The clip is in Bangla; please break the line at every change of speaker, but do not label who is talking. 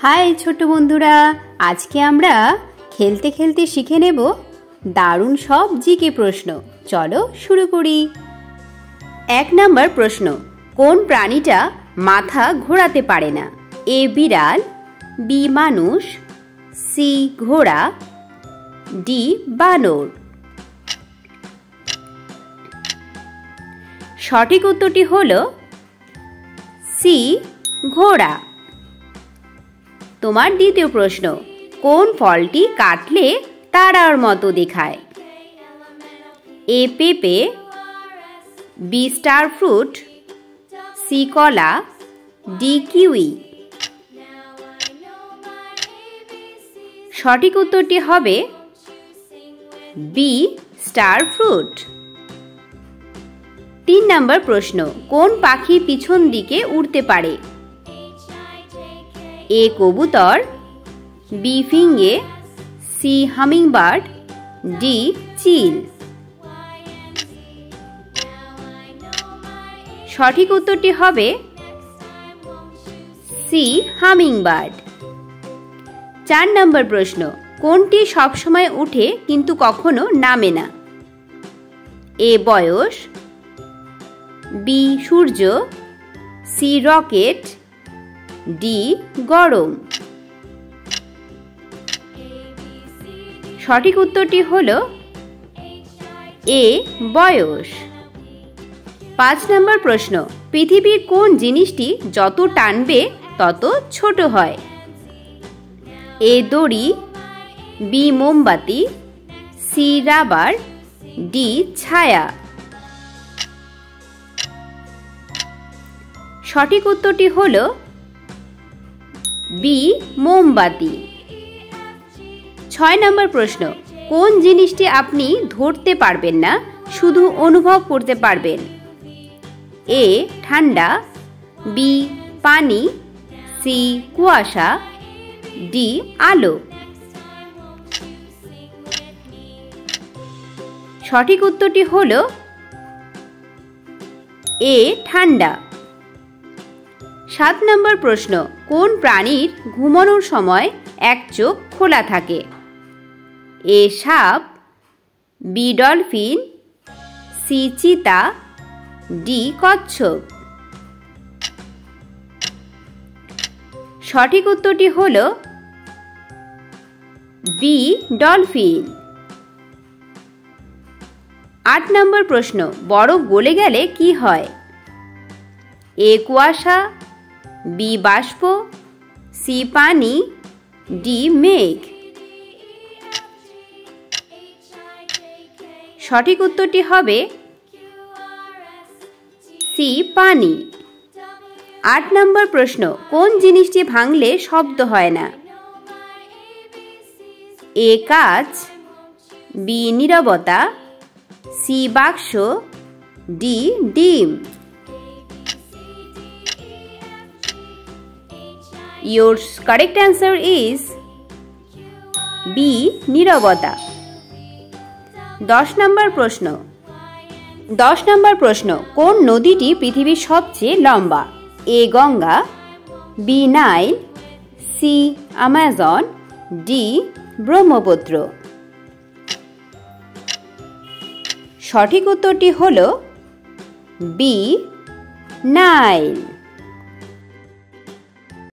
হাই ছোট বন্ধুরা, আজকে আমরা খেলতে খেলতে শিখে নেব দারুণ সব জিকে প্রশ্ন। চলো শুরু করি। 1 নম্বর প্রশ্ন, কোন প্রাণীটা মাথা ঘোরাতে পারে না? এ বিড়াল, বি মানুষ, সি ঘোড়া, ডি বানর। সঠিক উত্তরটি হলো সি ঘোড়া। তোমার দ্বিতীয় প্রশ্ন, কোন ফলটি কাটলে তারার মতো দেখায়? এ পেঁপে, বি স্টার ফ্রুট, সি কলা, ডি কিউই। সঠিক উত্তরটি হবে বি স্টার ফ্রুট। 3 নম্বর প্রশ্ন, কোন পাখি পিছন দিকে উড়তে পারে? এ কবুতর, বি ফিঙে, সি হামিংবার্ড, ডি চিল। সঠিক উত্তরটি হবে সি হামিংবার্ড। 4 নম্বর প্রশ্ন, কোনটি সবসময় উঠে কিন্তু কখনো নামে না? এ বয়স, বি সূর্য, সি রকেট, ডি গরম। সঠিক উত্তরটি হলো এ বয়স। 5 নম্বর প্রশ্ন, পৃথিবীর কোন জিনিসটি যত টানবে তত ছোট হয়? এ দড়ি, বি মোমবাতি, সি রাবার, ডি ছায়া। সঠিক উত্তরটি হলো বি মোমবাতি। 6 নম্বর প্রশ্ন, কোন জিনিসটি আপনি ধরতে পারবেন না, শুধু অনুভব করতে পারবেন? এ ঠান্ডা, বি পানি, সি কুয়াশা, ডি আলো। সঠিক উত্তরটি হলো এ ঠান্ডা। 7 নম্বর প্রশ্ন, কোন প্রাণীর ঘুমানোর সময় এক চোখ খোলা থাকে? এ সাপ, বি ডলফিন, সি চিতা, ডি কচ্ছপ। সঠিক উত্তরটি হলো বি ডলফিন। 8 নম্বর প্রশ্ন, বরফ গলে গেলে কি হয়? এ কুয়াশা, বি বাষ্প, সি পানি, ডি মেঘ। সঠিক উত্তরটি হবে সি পানি। 8 নম্বর প্রশ্ন, কোন জিনিসটি ভাঙলে শব্দ হয় না? এ কাঁচ, বি নীরবতা, সি বাক্স, ডি ডিম। Your correct answer is B নীরবতা। 10 নম্বর প্রশ্ন, কোন নদীটি পৃথিবীর সবচেয়ে লম্বা? A Ganga, B Nile, C Amazon, D Brahmaputra. সঠিক উত্তরটি হলো বি নাইল।